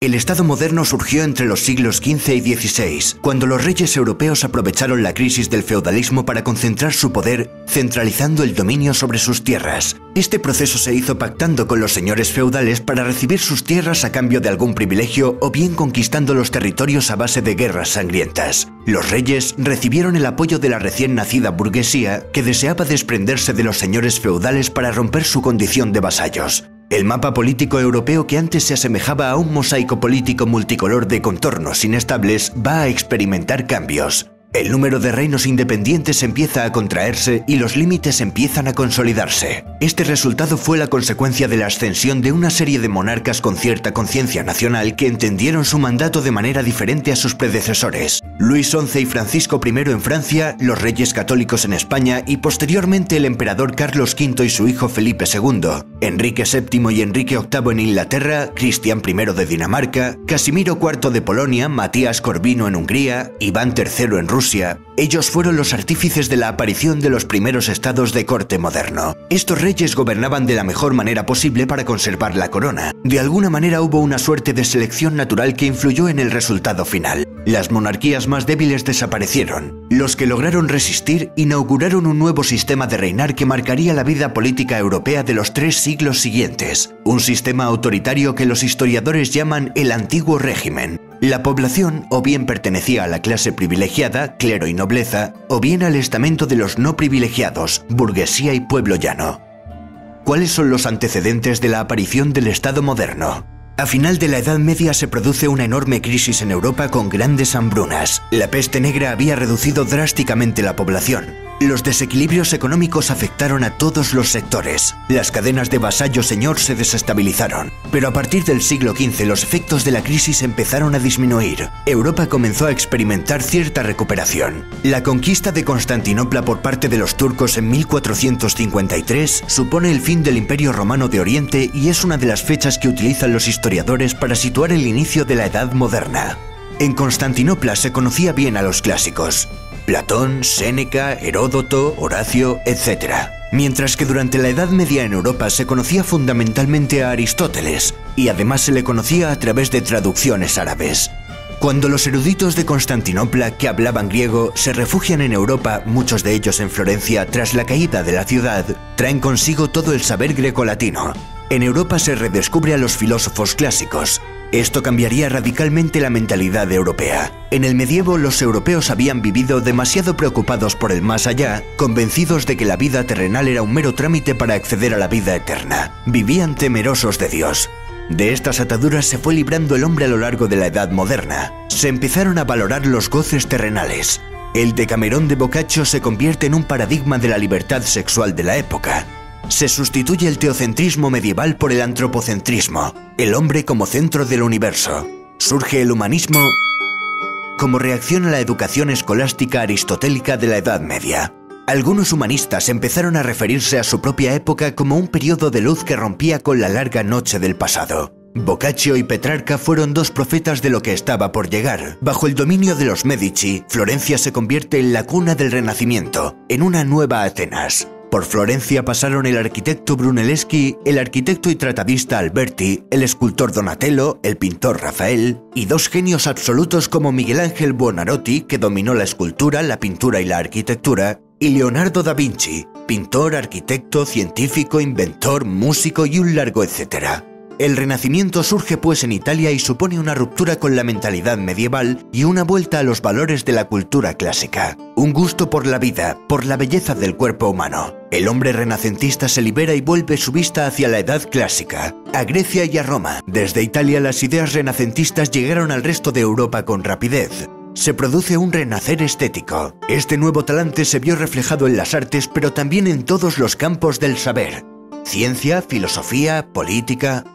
El Estado moderno surgió entre los siglos XV y XVI, cuando los reyes europeos aprovecharon la crisis del feudalismo para concentrar su poder, centralizando el dominio sobre sus tierras. Este proceso se hizo pactando con los señores feudales para recibir sus tierras a cambio de algún privilegio o bien conquistando los territorios a base de guerras sangrientas. Los reyes recibieron el apoyo de la recién nacida burguesía que deseaba desprenderse de los señores feudales para romper su condición de vasallos. El mapa político europeo, que antes se asemejaba a un mosaico político multicolor de contornos inestables, va a experimentar cambios. El número de reinos independientes empieza a contraerse y los límites empiezan a consolidarse. Este resultado fue la consecuencia de la ascensión de una serie de monarcas con cierta conciencia nacional que entendieron su mandato de manera diferente a sus predecesores. Luis XI y Francisco I en Francia, los reyes católicos en España y posteriormente el emperador Carlos V y su hijo Felipe II, Enrique VII y Enrique VIII en Inglaterra, Cristián I de Dinamarca, Casimiro IV de Polonia, Matías Corvino en Hungría, Iván III en Rusia. Ellos fueron los artífices de la aparición de los primeros estados de corte moderno. Estos reyes gobernaban de la mejor manera posible para conservar la corona. De alguna manera hubo una suerte de selección natural que influyó en el resultado final. Las monarquías más débiles desaparecieron. Los que lograron resistir inauguraron un nuevo sistema de reinar que marcaría la vida política europea de los 3 siglos siguientes. Un sistema autoritario que los historiadores llaman el Antiguo Régimen. La población o bien pertenecía a la clase privilegiada, clero y nobleza, o bien al estamento de los no privilegiados, burguesía y pueblo llano. ¿Cuáles son los antecedentes de la aparición del Estado moderno? A final de la Edad Media se produce una enorme crisis en Europa con grandes hambrunas. La peste negra había reducido drásticamente la población. Los desequilibrios económicos afectaron a todos los sectores. Las cadenas de vasallo-señor se desestabilizaron. Pero a partir del siglo XV los efectos de la crisis empezaron a disminuir. Europa comenzó a experimentar cierta recuperación. La conquista de Constantinopla por parte de los turcos en 1453 supone el fin del Imperio Romano de Oriente y es una de las fechas que utilizan los historiadores para situar el inicio de la Edad Moderna. En Constantinopla se conocía bien a los clásicos: Platón, Séneca, Heródoto, Horacio, etc. Mientras que durante la Edad Media en Europa se conocía fundamentalmente a Aristóteles, y además se le conocía a través de traducciones árabes. Cuando los eruditos de Constantinopla, que hablaban griego, se refugian en Europa, muchos de ellos en Florencia, tras la caída de la ciudad, traen consigo todo el saber grecolatino. En Europa se redescubre a los filósofos clásicos. Esto cambiaría radicalmente la mentalidad europea. En el medievo los europeos habían vivido demasiado preocupados por el más allá, convencidos de que la vida terrenal era un mero trámite para acceder a la vida eterna. Vivían temerosos de Dios. De estas ataduras se fue librando el hombre a lo largo de la Edad Moderna. Se empezaron a valorar los goces terrenales. El Decamerón de Boccaccio se convierte en un paradigma de la libertad sexual de la época. Se sustituye el teocentrismo medieval por el antropocentrismo, el hombre como centro del universo. Surge el humanismo como reacción a la educación escolástica aristotélica de la Edad Media. Algunos humanistas empezaron a referirse a su propia época como un periodo de luz que rompía con la larga noche del pasado. Boccaccio y Petrarca fueron 2 profetas de lo que estaba por llegar. Bajo el dominio de los Medici, Florencia se convierte en la cuna del Renacimiento, en una nueva Atenas. Por Florencia pasaron el arquitecto Brunelleschi, el arquitecto y tratadista Alberti, el escultor Donatello, el pintor Rafael, y 2 genios absolutos como Miguel Ángel Buonarroti, que dominó la escultura, la pintura y la arquitectura, y Leonardo da Vinci, pintor, arquitecto, científico, inventor, músico y un largo etcétera. El Renacimiento surge pues en Italia y supone una ruptura con la mentalidad medieval y una vuelta a los valores de la cultura clásica. Un gusto por la vida, por la belleza del cuerpo humano. El hombre renacentista se libera y vuelve su vista hacia la Edad Clásica, a Grecia y a Roma. Desde Italia las ideas renacentistas llegaron al resto de Europa con rapidez. Se produce un renacer estético. Este nuevo talante se vio reflejado en las artes, pero también en todos los campos del saber: ciencia, filosofía, política.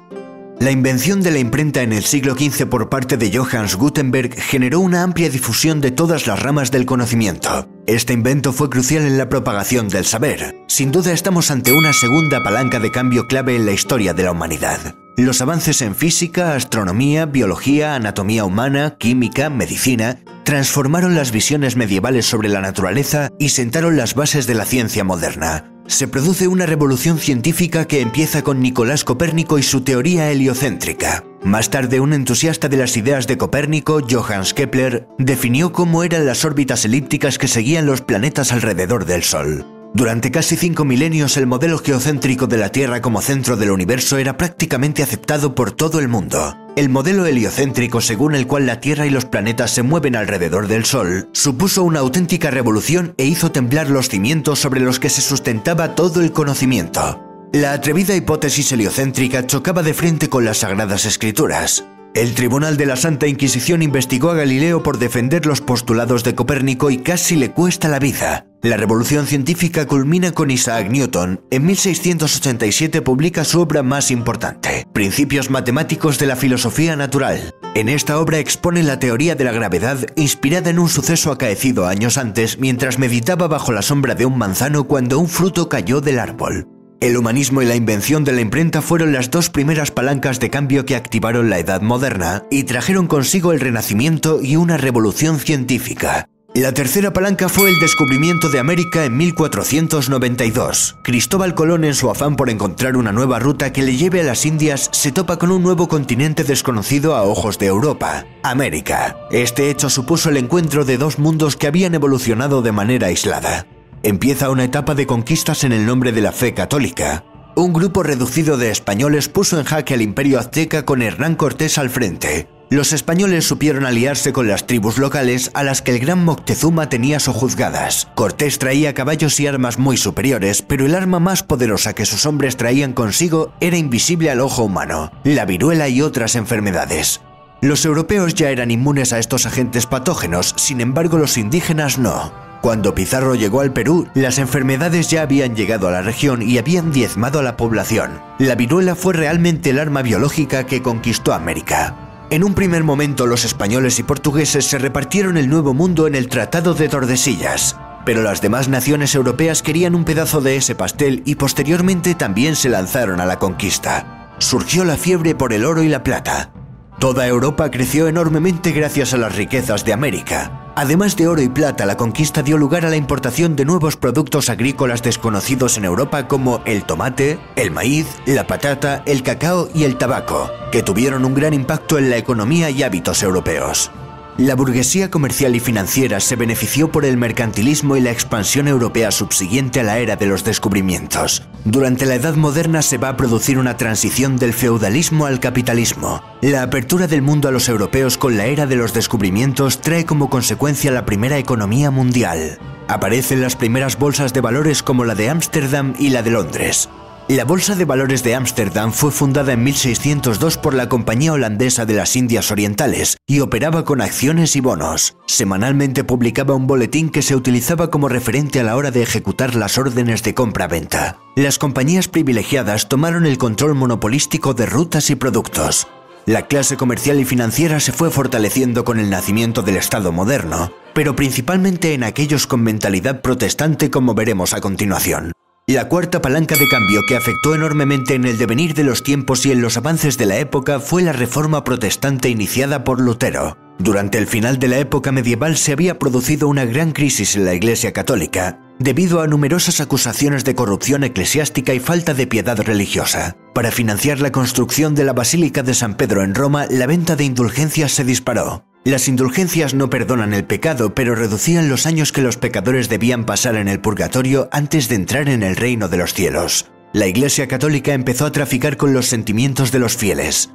La invención de la imprenta en el siglo XV por parte de Johannes Gutenberg generó una amplia difusión de todas las ramas del conocimiento. Este invento fue crucial en la propagación del saber. Sin duda estamos ante una segunda palanca de cambio clave en la historia de la humanidad. Los avances en física, astronomía, biología, anatomía humana, química, medicina, transformaron las visiones medievales sobre la naturaleza y sentaron las bases de la ciencia moderna. Se produce una revolución científica que empieza con Nicolás Copérnico y su teoría heliocéntrica. Más tarde, un entusiasta de las ideas de Copérnico, Johannes Kepler, definió cómo eran las órbitas elípticas que seguían los planetas alrededor del Sol. Durante casi 5 milenios, el modelo geocéntrico de la Tierra como centro del universo era prácticamente aceptado por todo el mundo. El modelo heliocéntrico, según el cual la Tierra y los planetas se mueven alrededor del Sol, supuso una auténtica revolución e hizo temblar los cimientos sobre los que se sustentaba todo el conocimiento. La atrevida hipótesis heliocéntrica chocaba de frente con las Sagradas Escrituras. El Tribunal de la Santa Inquisición investigó a Galileo por defender los postulados de Copérnico y casi le cuesta la vida. La revolución científica culmina con Isaac Newton. En 1687 publica su obra más importante, Principios matemáticos de la filosofía natural. En esta obra expone la teoría de la gravedad inspirada en un suceso acaecido años antes mientras meditaba bajo la sombra de un manzano cuando un fruto cayó del árbol. El humanismo y la invención de la imprenta fueron las dos primeras palancas de cambio que activaron la Edad Moderna y trajeron consigo el Renacimiento y una revolución científica. La tercera palanca fue el descubrimiento de América en 1492. Cristóbal Colón, en su afán por encontrar una nueva ruta que le lleve a las Indias, se topa con un nuevo continente desconocido a ojos de Europa, América. Este hecho supuso el encuentro de dos mundos que habían evolucionado de manera aislada. Empieza una etapa de conquistas en el nombre de la fe católica. Un grupo reducido de españoles puso en jaque al imperio azteca con Hernán Cortés al frente. Los españoles supieron aliarse con las tribus locales a las que el gran Moctezuma tenía sojuzgadas. Cortés traía caballos y armas muy superiores, pero el arma más poderosa que sus hombres traían consigo era invisible al ojo humano: la viruela y otras enfermedades. Los europeos ya eran inmunes a estos agentes patógenos, sin embargo los indígenas no. Cuando Pizarro llegó al Perú, las enfermedades ya habían llegado a la región y habían diezmado a la población. La viruela fue realmente el arma biológica que conquistó América. En un primer momento, los españoles y portugueses se repartieron el Nuevo Mundo en el Tratado de Tordesillas, pero las demás naciones europeas querían un pedazo de ese pastel y posteriormente también se lanzaron a la conquista. Surgió la fiebre por el oro y la plata. Toda Europa creció enormemente gracias a las riquezas de América. Además de oro y plata, la conquista dio lugar a la importación de nuevos productos agrícolas desconocidos en Europa como el tomate, el maíz, la patata, el cacao y el tabaco, que tuvieron un gran impacto en la economía y hábitos europeos. La burguesía comercial y financiera se benefició por el mercantilismo y la expansión europea subsiguiente a la era de los descubrimientos. Durante la Edad Moderna se va a producir una transición del feudalismo al capitalismo. La apertura del mundo a los europeos con la era de los descubrimientos trae como consecuencia la primera economía mundial. Aparecen las primeras bolsas de valores como la de Ámsterdam y la de Londres. La Bolsa de Valores de Ámsterdam fue fundada en 1602 por la Compañía Holandesa de las Indias Orientales y operaba con acciones y bonos. Semanalmente publicaba un boletín que se utilizaba como referente a la hora de ejecutar las órdenes de compra-venta. Las compañías privilegiadas tomaron el control monopolístico de rutas y productos. La clase comercial y financiera se fue fortaleciendo con el nacimiento del Estado moderno, pero principalmente en aquellos con mentalidad protestante, como veremos a continuación. La cuarta palanca de cambio que afectó enormemente en el devenir de los tiempos y en los avances de la época fue la Reforma Protestante iniciada por Lutero. Durante el final de la época medieval se había producido una gran crisis en la Iglesia Católica, debido a numerosas acusaciones de corrupción eclesiástica y falta de piedad religiosa. Para financiar la construcción de la Basílica de San Pedro en Roma, la venta de indulgencias se disparó. Las indulgencias no perdonan el pecado, pero reducían los años que los pecadores debían pasar en el purgatorio antes de entrar en el reino de los cielos. La Iglesia Católica empezó a traficar con los sentimientos de los fieles.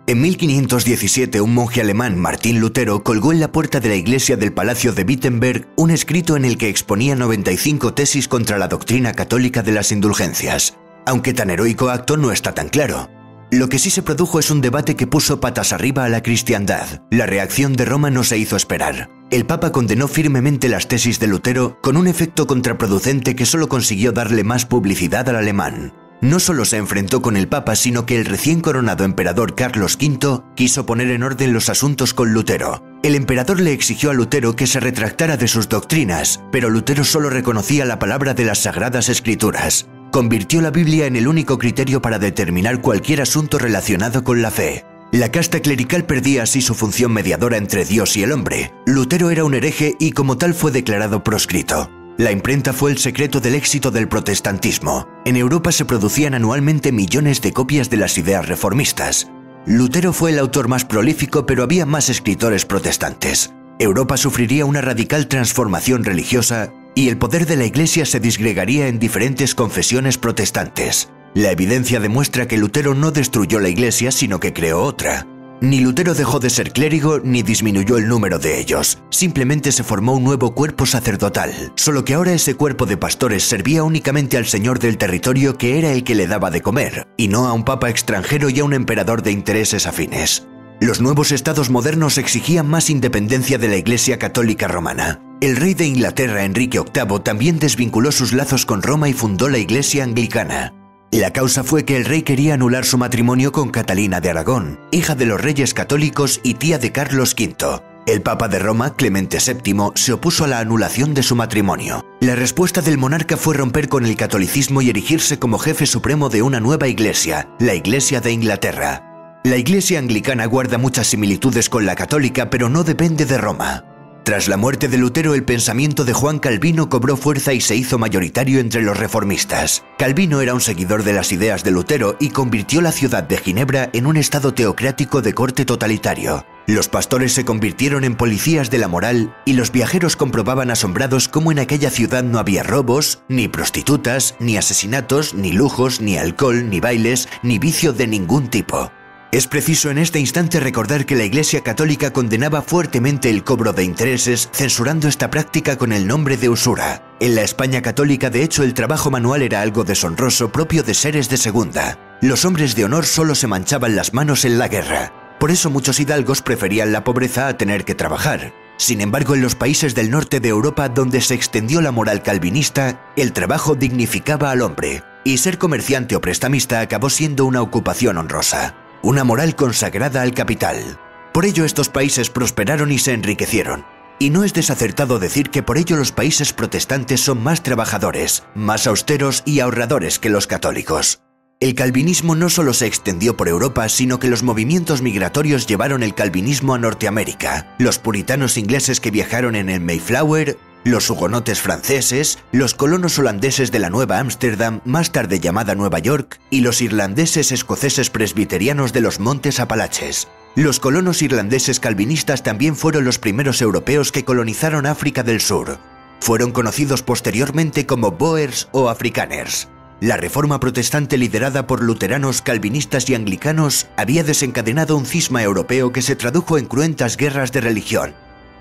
En 1517, un monje alemán, Martín Lutero, colgó en la puerta de la iglesia del Palacio de Wittenberg un escrito en el que exponía 95 tesis contra la doctrina católica de las indulgencias. Aunque tan heroico acto no está tan claro. Lo que sí se produjo es un debate que puso patas arriba a la cristiandad. La reacción de Roma no se hizo esperar. El Papa condenó firmemente las tesis de Lutero, con un efecto contraproducente que solo consiguió darle más publicidad al alemán. No solo se enfrentó con el Papa, sino que el recién coronado emperador Carlos V quiso poner en orden los asuntos con Lutero. El emperador le exigió a Lutero que se retractara de sus doctrinas, pero Lutero solo reconocía la palabra de las Sagradas Escrituras. Convirtió la Biblia en el único criterio para determinar cualquier asunto relacionado con la fe. La casta clerical perdía así su función mediadora entre Dios y el hombre. Lutero era un hereje y como tal fue declarado proscrito. La imprenta fue el secreto del éxito del protestantismo. En Europa se producían anualmente millones de copias de las ideas reformistas. Lutero fue el autor más prolífico, pero había más escritores protestantes. Europa sufriría una radical transformación religiosa y el poder de la Iglesia se disgregaría en diferentes confesiones protestantes. La evidencia demuestra que Lutero no destruyó la Iglesia, sino que creó otra. Ni Lutero dejó de ser clérigo ni disminuyó el número de ellos, simplemente se formó un nuevo cuerpo sacerdotal, solo que ahora ese cuerpo de pastores servía únicamente al señor del territorio, que era el que le daba de comer, y no a un papa extranjero y a un emperador de intereses afines. Los nuevos estados modernos exigían más independencia de la Iglesia Católica Romana. El rey de Inglaterra, Enrique VIII, también desvinculó sus lazos con Roma y fundó la Iglesia Anglicana. La causa fue que el rey quería anular su matrimonio con Catalina de Aragón, hija de los reyes católicos y tía de Carlos V. El Papa de Roma, Clemente VII, se opuso a la anulación de su matrimonio. La respuesta del monarca fue romper con el catolicismo y erigirse como jefe supremo de una nueva iglesia, la Iglesia de Inglaterra. La Iglesia anglicana guarda muchas similitudes con la católica, pero no depende de Roma. Tras la muerte de Lutero, el pensamiento de Juan Calvino cobró fuerza y se hizo mayoritario entre los reformistas. Calvino era un seguidor de las ideas de Lutero y convirtió la ciudad de Ginebra en un estado teocrático de corte totalitario. Los pastores se convirtieron en policías de la moral y los viajeros comprobaban asombrados cómo en aquella ciudad no había robos, ni prostitutas, ni asesinatos, ni lujos, ni alcohol, ni bailes, ni vicio de ningún tipo. Es preciso en este instante recordar que la Iglesia Católica condenaba fuertemente el cobro de intereses, censurando esta práctica con el nombre de usura. En la España católica, de hecho, el trabajo manual era algo deshonroso propio de seres de segunda. Los hombres de honor solo se manchaban las manos en la guerra. Por eso muchos hidalgos preferían la pobreza a tener que trabajar. Sin embargo, en los países del norte de Europa, donde se extendió la moral calvinista, el trabajo dignificaba al hombre, y ser comerciante o prestamista acabó siendo una ocupación honrosa. Una moral consagrada al capital. Por ello estos países prosperaron y se enriquecieron. Y no es desacertado decir que por ello los países protestantes son más trabajadores, más austeros y ahorradores que los católicos. El calvinismo no solo se extendió por Europa, sino que los movimientos migratorios llevaron el calvinismo a Norteamérica. Los puritanos ingleses que viajaron en el Mayflower, los hugonotes franceses, los colonos holandeses de la Nueva Ámsterdam, más tarde llamada Nueva York, y los irlandeses escoceses presbiterianos de los Montes Apalaches. Los colonos irlandeses calvinistas también fueron los primeros europeos que colonizaron África del Sur. Fueron conocidos posteriormente como Boers o Afrikaners. La reforma protestante liderada por luteranos, calvinistas y anglicanos había desencadenado un cisma europeo que se tradujo en cruentas guerras de religión.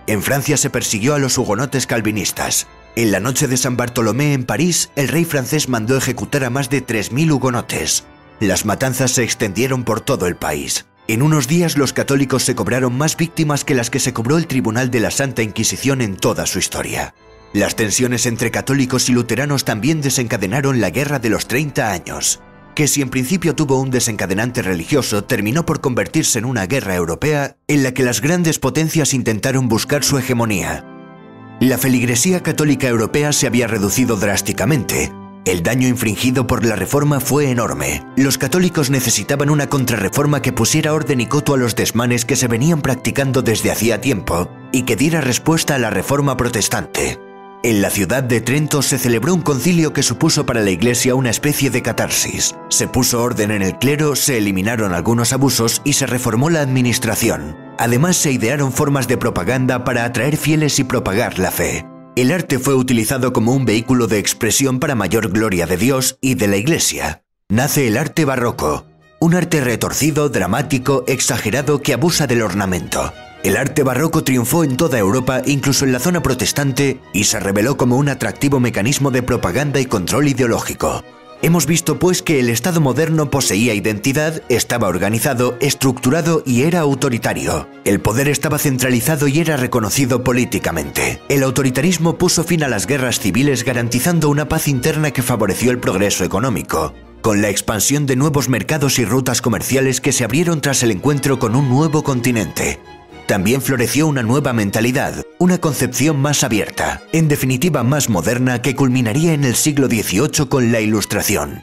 En Francia se persiguió a los hugonotes calvinistas. En la noche de San Bartolomé en París, el rey francés mandó ejecutar a más de 3000 hugonotes. Las matanzas se extendieron por todo el país. En unos días los católicos se cobraron más víctimas que las que se cobró el Tribunal de la Santa Inquisición en toda su historia. Las tensiones entre católicos y luteranos también desencadenaron la Guerra de los 30 años, que si en principio tuvo un desencadenante religioso, terminó por convertirse en una guerra europea en la que las grandes potencias intentaron buscar su hegemonía. La feligresía católica europea se había reducido drásticamente. El daño infligido por la reforma fue enorme. Los católicos necesitaban una contrarreforma que pusiera orden y coto a los desmanes que se venían practicando desde hacía tiempo y que diera respuesta a la reforma protestante. En la ciudad de Trento se celebró un concilio que supuso para la Iglesia una especie de catarsis. Se puso orden en el clero, se eliminaron algunos abusos y se reformó la administración. Además se idearon formas de propaganda para atraer fieles y propagar la fe. El arte fue utilizado como un vehículo de expresión para mayor gloria de Dios y de la Iglesia. Nace el arte barroco, un arte retorcido, dramático, exagerado que abusa del ornamento. El arte barroco triunfó en toda Europa, incluso en la zona protestante, y se reveló como un atractivo mecanismo de propaganda y control ideológico. Hemos visto pues que el Estado moderno poseía identidad, estaba organizado, estructurado y era autoritario. El poder estaba centralizado y era reconocido políticamente. El autoritarismo puso fin a las guerras civiles, garantizando una paz interna que favoreció el progreso económico, con la expansión de nuevos mercados y rutas comerciales que se abrieron tras el encuentro con un nuevo continente. También floreció una nueva mentalidad, una concepción más abierta, en definitiva más moderna, que culminaría en el siglo XVIII con la Ilustración.